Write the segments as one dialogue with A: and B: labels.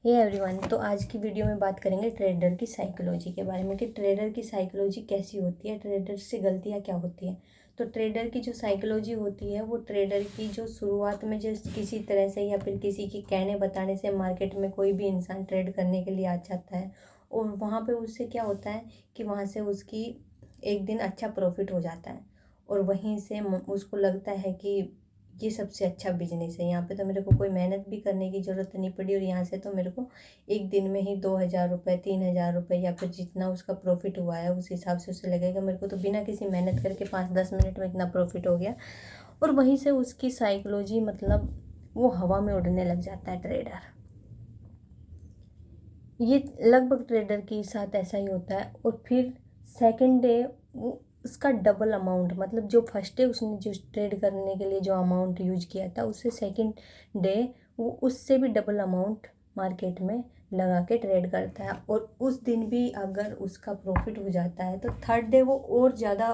A: Hey everyone, तो आज की वीडियो में बात करेंगे ट्रेडर की साइकोलॉजी के बारे में कि ट्रेडर की साइकोलॉजी कैसी होती है, ट्रेडर से गलतियाँ क्या होती हैं। तो ट्रेडर की जो साइकोलॉजी होती है वो ट्रेडर की जो शुरुआत में जो किसी तरह से या फिर किसी के कहने बताने से मार्केट में कोई भी इंसान ट्रेड करने के लिए आ जाता है और वहाँ पे उससे क्या होता है कि वहाँ से उसकी एक दिन अच्छा प्रॉफिट हो जाता है और वहीं से उसको लगता है कि ये सबसे अच्छा बिजनेस है, यहाँ पे तो मेरे को कोई मेहनत भी करने की ज़रूरत नहीं पड़ी और यहाँ से तो मेरे को एक दिन में ही 2,000 रुपये 3,000 रुपये या फिर जितना उसका प्रॉफिट हुआ है उस हिसाब से उसे लगेगा मेरे को तो बिना किसी मेहनत करके 5-10 मिनट में इतना प्रॉफिट हो गया। और वहीं से उसकी साइकोलॉजी मतलब वो हवा में उड़ने लग जाता है ट्रेडर। ये लगभग ट्रेडर के साथ ऐसा ही होता है। और फिर सेकंड डे वो उसका डबल अमाउंट, मतलब जो फर्स्ट डे उसने जो ट्रेड करने के लिए जो अमाउंट यूज किया था उससे सेकंड डे वो उससे भी डबल अमाउंट मार्केट में लगा के ट्रेड करता है और उस दिन भी अगर उसका प्रॉफिट हो जाता है तो थर्ड डे वो और ज़्यादा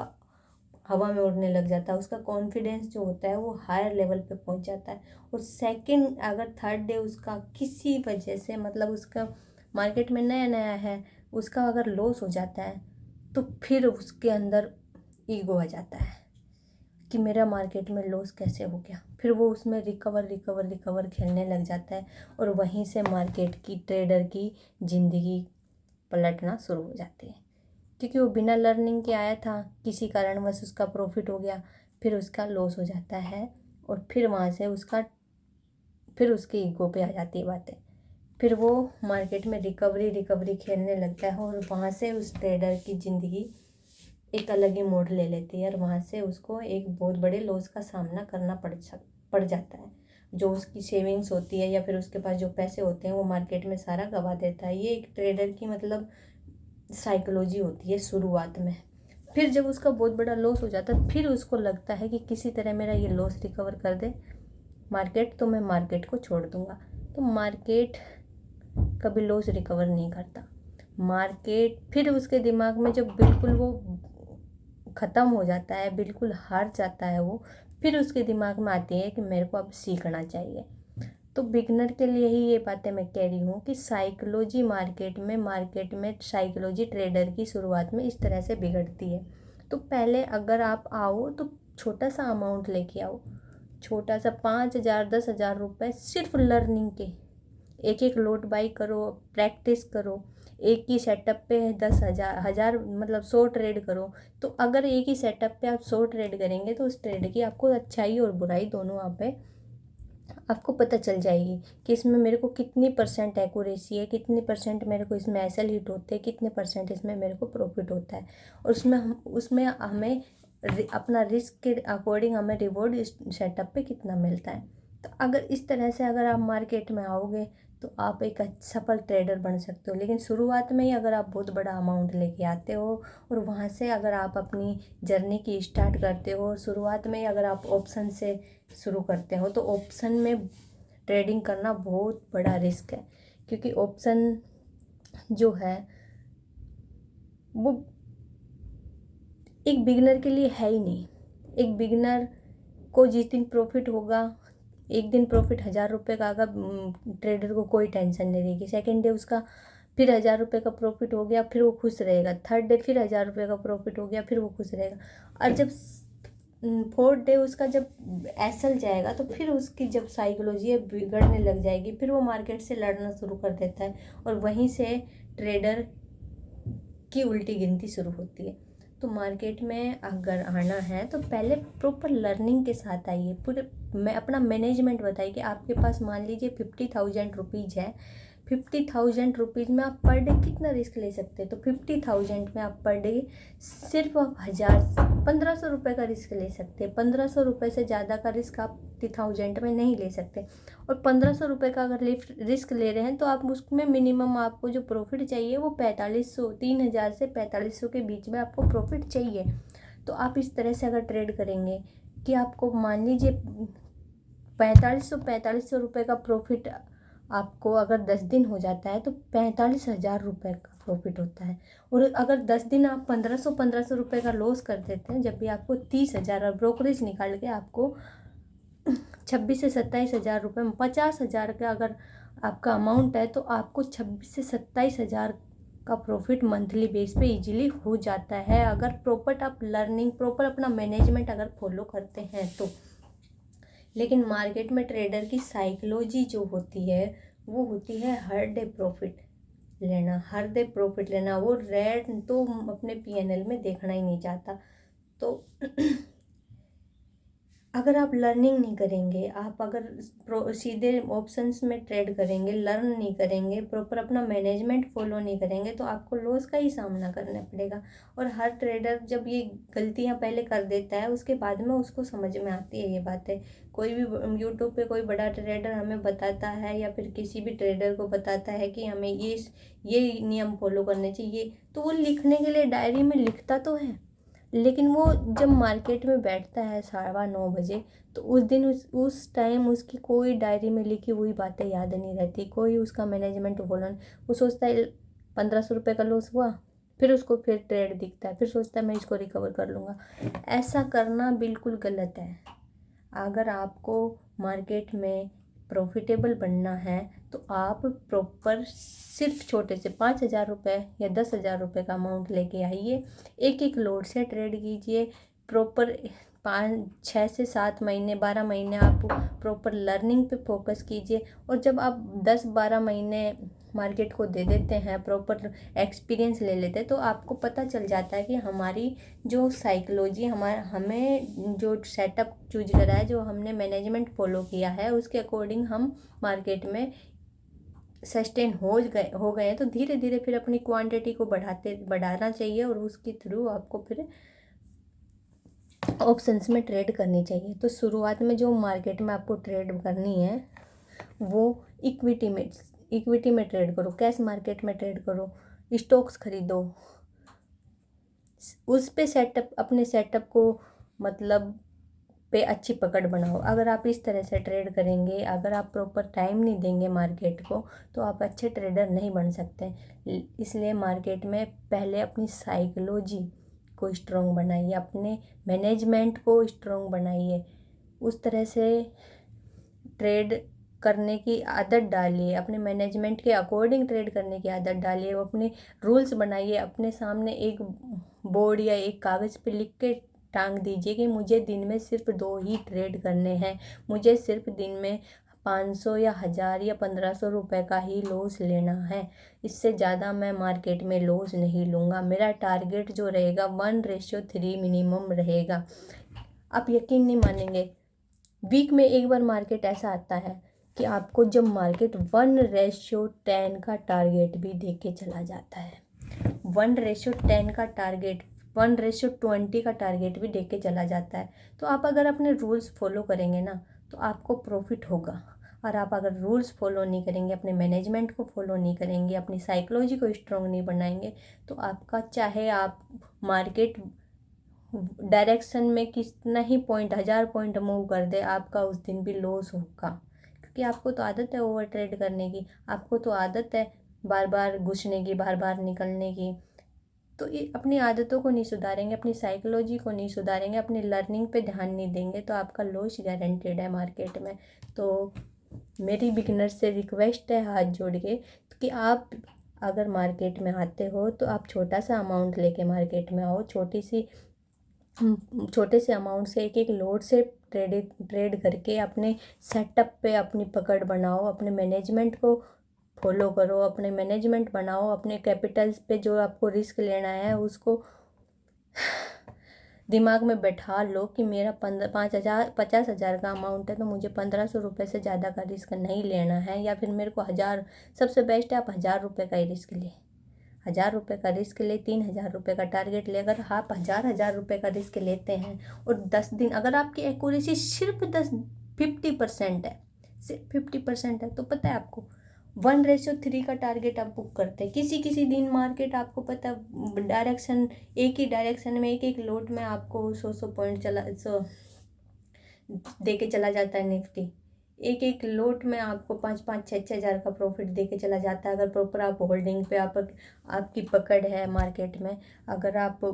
A: हवा में उड़ने लग जाता है। उसका कॉन्फिडेंस जो होता है वो हायर लेवल पे पहुंच जाता है। और सेकंड अगर थर्ड डे उसका किसी वजह से मतलब उसका मार्केट में नया नया है, उसका अगर लॉस हो जाता है तो फिर उसके अंदर ईगो आ जाता है कि मेरा मार्केट में लॉस कैसे हो गया। फिर वो उसमें रिकवर रिकवर रिकवर खेलने लग जाता है और वहीं से मार्केट की ट्रेडर की ज़िंदगी पलटना शुरू हो जाती है क्योंकि वो बिना लर्निंग के आया था, किसी कारणवश उसका प्रॉफिट हो गया, फिर उसका लॉस हो जाता है और फिर वहाँ से उसका फिर उसके ईगो पे आ जाती है बातें। फिर वो मार्केट में रिकवरी रिकवरी खेलने लगता है और वहाँ से उस ट्रेडर की ज़िंदगी एक अलग ही मोड़ ले लेती है और वहाँ से उसको एक बहुत बड़े लॉस का सामना करना पड़ जाता है। जो उसकी सेविंग्स होती है या फिर उसके पास जो पैसे होते हैं वो मार्केट में सारा गवा देता है। ये एक ट्रेडर की मतलब साइकोलॉजी होती है शुरुआत में। फिर जब उसका बहुत बड़ा लॉस हो जाता है फिर उसको लगता है कि किसी तरह मेरा ये लॉस रिकवर कर दे मार्केट, तो मैं मार्केट को छोड़ दूंगा। तो मार्केट कभी लॉस रिकवर नहीं करता। मार्केट फिर उसके दिमाग में जब बिल्कुल वो ख़त्म हो जाता है, बिल्कुल हार जाता है वो, फिर उसके दिमाग में आती है कि मेरे को अब सीखना चाहिए। तो बिगनर के लिए ही ये बातें मैं कह रही हूँ कि साइकोलॉजी मार्केट में साइकोलॉजी ट्रेडर की शुरुआत में इस तरह से बिगड़ती है। तो पहले अगर आप आओ तो छोटा सा अमाउंट लेके आओ, छोटा सा 5,000 10,000 रुपये सिर्फ लर्निंग के। एक एक लोट बाई करो, प्रैक्टिस करो, एक ही सेटअप पे 10,000 मतलब 100 ट्रेड करो। तो अगर एक ही सेटअप पे आप 100 ट्रेड करेंगे तो उस ट्रेड की आपको अच्छाई और बुराई दोनों वहाँ पे आपको पता चल जाएगी कि इसमें मेरे को कितनी परसेंट एक्यूरेसी है, कितनी परसेंट मेरे को इसमें एसएल हिट होते हैं, कितने परसेंट इसमें मेरे को प्रॉफिट होता है। और उसमें हमें अपना रिस्क के अकॉर्डिंग हमें रिवॉर्ड इस सेटअप पे कितना मिलता है। तो अगर इस तरह से अगर आप मार्केट में आओगे तो आप एक सफल ट्रेडर बन सकते हो। लेकिन शुरुआत में ही अगर आप बहुत बड़ा अमाउंट लेके आते हो और वहाँ से अगर आप अपनी जर्नी की स्टार्ट करते हो, शुरुआत में ही अगर आप ऑप्शन से शुरू करते हो तो ऑप्शन में ट्रेडिंग करना बहुत बड़ा रिस्क है क्योंकि ऑप्शन जो है वो एक बिगिनर के लिए है ही नहीं। एक बिगिनर को जिस दिन प्रॉफिट होगा, एक दिन प्रॉफिट 1,000 रुपये का अगर ट्रेडर को कोई टेंशन नहीं रहेगी। सेकेंड डे उसका फिर 1,000 रुपये का प्रॉफिट हो गया, फिर वो खुश रहेगा। थर्ड डे फिर 1,000 रुपये का प्रॉफिट हो गया, फिर वो खुश रहेगा। और जब फोर्थ डे उसका जब एसएल जाएगा तो फिर उसकी जब साइकोलॉजी है बिगड़ने लग जाएगी, फिर वो मार्केट से लड़ना शुरू कर देता है और वहीं से ट्रेडर की उल्टी गिनती शुरू होती है। तो मार्केट में अगर आना है तो पहले प्रॉपर लर्निंग के साथ आइए। पूरे मैं अपना मैनेजमेंट बताइए कि आपके पास मान लीजिए 50,000 रुपीज़ है। 50,000 रुपीज़ में आप पर डे कितना रिस्क ले सकते हैं। तो 50,000 में आप पर डे सिर्फ आप 1,000 1500 रुपये का रिस्क ले सकते हैं। 1,500 रुपये से ज़्यादा का रिस्क आप 50,000 में नहीं ले सकते। और 1,500 रुपये का अगर रिस्क ले रहे हैं तो आप उसमें मिनिमम आपको जो प्रॉफिट चाहिए वो 4,500 3,000 से 4,500 के बीच में आपको प्रॉफिट चाहिए। तो आप इस तरह से अगर ट्रेड करेंगे कि आपको मान लीजिए 4,500 रुपये का प्रॉफिट आपको अगर 10 दिन हो जाता है तो 45,000 रुपये का प्रॉफिट होता है। और अगर 10 दिन आप 1,500 रुपये का लॉस कर देते हैं, जब भी आपको 30,000 और ब्रोकरेज निकाल के आपको 26 से 27,000 रुपये में 50,000 का अगर आपका अमाउंट है तो आपको 26 से 27 हज़ार का प्रॉफिट मंथली बेस पे इजीली हो जाता है, अगर प्रॉपर आप लर्निंग, प्रॉपर अपना मैनेजमेंट अगर फॉलो करते हैं तो। लेकिन मार्केट में ट्रेडर की साइकोलॉजी जो होती है वो होती है हर डे प्रॉफिट लेना, हर डे प्रॉफिट लेना। वो रेट तो अपने पीएनएल में देखना ही नहीं चाहता। तो अगर आप लर्निंग नहीं करेंगे, आप अगर सीधे ऑप्शंस में ट्रेड करेंगे, लर्न नहीं करेंगे, प्रॉपर अपना मैनेजमेंट फॉलो नहीं करेंगे, तो आपको लॉस का ही सामना करना पड़ेगा। और हर ट्रेडर जब ये गलतियां पहले कर देता है उसके बाद में उसको समझ में आती है ये बातें। कोई भी यूट्यूब पे कोई बड़ा ट्रेडर हमें बताता है या फिर किसी भी ट्रेडर को बताता है कि हमें ये नियम फॉलो करने चाहिए, तो वो लिखने के लिए डायरी में लिखता तो है, लेकिन वो जब मार्केट में बैठता है 9:15 बजे, तो उस दिन उस टाइम उसकी कोई डायरी में लिखी हुई बातें याद नहीं रहती, कोई उसका मैनेजमेंट फॉलो नहीं। वो सोचता है 1500 रुपये का लॉस हुआ, फिर उसको फिर ट्रेड दिखता है, फिर सोचता है मैं इसको रिकवर कर लूँगा। ऐसा करना बिल्कुल गलत है। अगर आपको मार्केट में प्रॉफिटेबल बनना है तो आप प्रॉपर सिर्फ छोटे से 5,000 रुपये या 10,000 रुपये का अमाउंट लेके आइए, एक एक लोड से ट्रेड कीजिए। प्रॉपर 5 6 से 7 महीने 12 महीने आप प्रॉपर लर्निंग पे फोकस कीजिए। और जब आप 10 12 महीने मार्केट को दे देते हैं, प्रॉपर एक्सपीरियंस ले लेते हैं, तो आपको पता चल जाता है कि हमारी जो साइकोलॉजी, हमें जो सेटअप चूज करा है, जो हमने मैनेजमेंट फॉलो किया है, उसके अकॉर्डिंग हम मार्केट में सस्टेन हो गए हैं। तो धीरे धीरे फिर अपनी क्वांटिटी को बढ़ाना चाहिए और उसके थ्रू आपको फिर ऑप्शंस में ट्रेड करनी चाहिए। तो शुरुआत में जो मार्केट में आपको ट्रेड करनी है वो इक्विटी में ट्रेड करो, कैश मार्केट में ट्रेड करो, स्टॉक्स खरीदो, उस पे अपने सेटअप को मतलब पे अच्छी पकड़ बनाओ। अगर आप इस तरह से ट्रेड करेंगे, अगर आप प्रॉपर टाइम नहीं देंगे मार्केट को, तो आप अच्छे ट्रेडर नहीं बन सकते। इसलिए मार्केट में पहले अपनी साइकोलॉजी को स्ट्रॉन्ग बनाइए, अपने मैनेजमेंट को स्ट्रॉन्ग बनाइए, उस तरह से ट्रेड करने की आदत डालिए, अपने मैनेजमेंट के अकॉर्डिंग ट्रेड करने की आदत डालिए। अपने रूल्स बनाइए, अपने सामने एक बोर्ड या एक कागज़ पे लिख के टांग दीजिए कि मुझे दिन में सिर्फ 2 ही ट्रेड करने हैं, मुझे सिर्फ दिन में 500 या 1000 या 1500 रुपये का ही लॉस लेना है, इससे ज़्यादा मैं मार्केट में लॉस नहीं लूँगा। मेरा टारगेट जो रहेगा 1:3 मिनिमम रहेगा। आप यकीन नहीं मानेंगे, वीक में एक बार मार्केट ऐसा आता है कि आपको जब मार्केट 1:10 का टारगेट भी दे के चला जाता है, 1:10 का टारगेट, 1:20 का टारगेट भी दे के चला जाता है। तो आप अगर अपने रूल्स फॉलो करेंगे ना तो आपको प्रॉफिट होगा। और आप अगर रूल्स फॉलो नहीं करेंगे, अपने मैनेजमेंट को फॉलो नहीं करेंगे, अपनी साइकोलॉजी को स्ट्रॉन्ग नहीं बनाएंगे, तो आपका चाहे आप मार्केट डायरेक्शन में कितना ही पॉइंट 1000 पॉइंट मूव कर दे, आपका उस दिन भी लॉस होगा। क्योंकि आपको तो आदत है ओवर ट्रेड करने की, आपको तो आदत है बार बार घुसने की, बार बार निकलने की। तो ये अपनी आदतों को नहीं सुधारेंगे, अपनी साइकोलॉजी को नहीं सुधारेंगे, अपनी लर्निंग पे ध्यान नहीं देंगे, तो आपका लॉस गारंटेड है मार्केट में। तो मेरी बिगिनर से रिक्वेस्ट है हाथ जोड़ के कि आप अगर मार्केट में आते हो तो आप छोटा सा अमाउंट लेके मार्केट में आओ, छोटे से अमाउंट से एक एक लोड से ट्रेड करके अपने सेटअप पे अपनी पकड़ बनाओ, अपने मैनेजमेंट को फॉलो करो, अपने मैनेजमेंट बनाओ, अपने कैपिटल्स पे जो आपको रिस्क लेना है उसको दिमाग में बैठा लो कि मेरा 50,000 का अमाउंट है तो मुझे 1500 रुपये से ज़्यादा का रिस्क नहीं लेना है, या फिर मेरे को 1000, सबसे बेस्ट है आप 1000 रुपये का ही रिस्क ले, 1000 रुपये का रिस्क ले, 3000 रुपये का टारगेट ले। अगर आप 1000 रुपये का रिस्क लेते हैं और 10 दिन, अगर आपकी एक्यूरेसी सिर्फ 50% है, सिर्फ 50% है, तो पता है आपको 1:3 का टारगेट आप बुक करते हैं। किसी किसी दिन मार्केट आपको पता डायरेक्शन, एक ही डायरेक्शन में एक एक लोट में आपको 100 पॉइंट दे के चला जाता है निफ्टी, एक एक लोट में आपको 5 5 6 6 हज़ार का प्रॉफिट दे के चला जाता है। अगर प्रॉपर आप होल्डिंग पे आपकी पकड़ है मार्केट में, अगर आप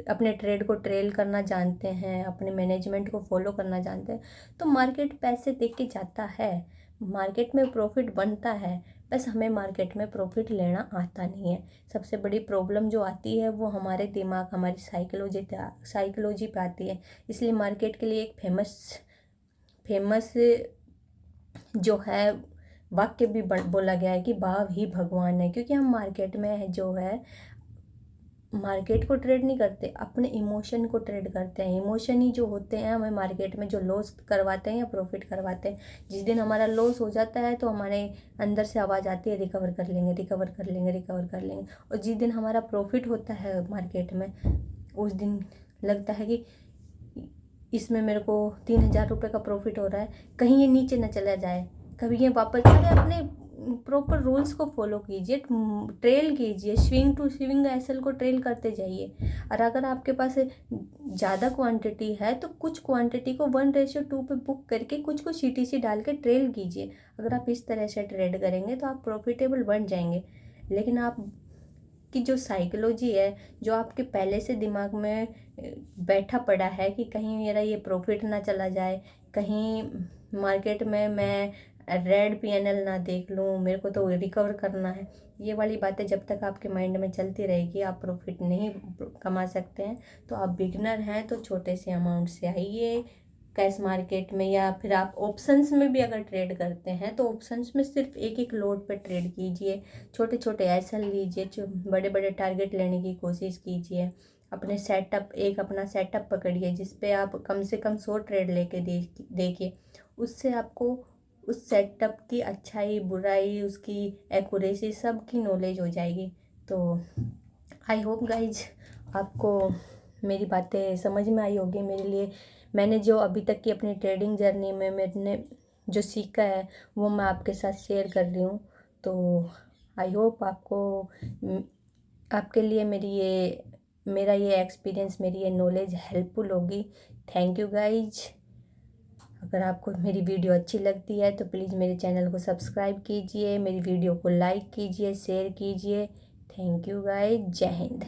A: अपने ट्रेड को ट्रेल करना जानते हैं, अपने मैनेजमेंट को फॉलो करना जानते हैं, तो मार्केट पैसे दे के जाता है। मार्केट में प्रॉफिट बनता है, बस हमें मार्केट में प्रॉफिट लेना आता नहीं है। सबसे बड़ी प्रॉब्लम जो आती है वो हमारे दिमाग, हमारी साइकोलॉजी पे आती है। इसलिए मार्केट के लिए एक फेमस जो है वाक्य भी बोला गया है कि भाव ही भगवान है। क्योंकि हम मार्केट में जो है मार्केट को ट्रेड नहीं करते, अपने इमोशन को ट्रेड करते हैं। इमोशन ही जो होते हैं हमें मार्केट में जो लॉस करवाते हैं या प्रॉफिट करवाते हैं। जिस दिन हमारा लॉस हो जाता है तो हमारे अंदर से आवाज़ आती है रिकवर कर लेंगे, रिकवर कर लेंगे, रिकवर कर लेंगे। और जिस दिन हमारा प्रॉफिट होता है मार्केट में, उस दिन लगता है कि इसमें मेरे को 3,000 रुपये का प्रॉफिट हो रहा है, कहीं ये नीचे न चला जाए, कभी ये वापस। अरे अपने प्रॉपर रूल्स को फॉलो कीजिए, ट्रेल कीजिए, स्विंग टू स्विंग एसएल को ट्रेल करते जाइए। और अगर आपके पास ज़्यादा क्वांटिटी है तो कुछ क्वांटिटी को 1:2 पे बुक करके कुछ को सीटीसी डाल के ट्रेल कीजिए। अगर आप इस तरह से ट्रेड करेंगे तो आप प्रॉफिटेबल बन जाएंगे। लेकिन आप की जो साइकोलॉजी है, जो आपके पहले से दिमाग में बैठा पड़ा है कि कहीं मेरा ये प्रॉफिट ना चला जाए, कहीं मार्केट में मैं रेड पीएनएल ना देख लूँ, मेरे को तो रिकवर करना है, ये वाली बातें जब तक आपके माइंड में चलती रहेगी आप प्रॉफिट नहीं कमा सकते हैं। तो आप बिगनर हैं तो छोटे से अमाउंट से आइए कैश मार्केट में, या फिर आप ऑप्शंस में भी अगर ट्रेड करते हैं तो ऑप्शंस में सिर्फ एक एक लोड पे ट्रेड कीजिए, छोटे छोटे एसएल लीजिए, बड़े बड़े टारगेट लेने की कोशिश कीजिए। अपना सेटअप पकड़िए जिस पे आप कम से कम 100 ट्रेड लेके देखिए। उससे आपको उस सेटअप की अच्छाई बुराई, उसकी एक्यूरेसी सब की नॉलेज हो जाएगी। तो आई होप गाइज आपको मेरी बातें समझ में आई होगी। मैंने जो अभी तक की अपनी ट्रेडिंग जर्नी में मैंने जो सीखा है वो मैं आपके साथ शेयर कर रही हूँ। तो आई होप आपके लिए मेरा ये एक्सपीरियंस, मेरी ये नॉलेज हेल्पफुल होगी। Thank you guys. अगर आपको मेरी वीडियो अच्छी लगती है तो प्लीज़ मेरे चैनल को सब्सक्राइब कीजिए, मेरी वीडियो को लाइक कीजिए, शेयर कीजिए। Thank you guys. जय हिंद।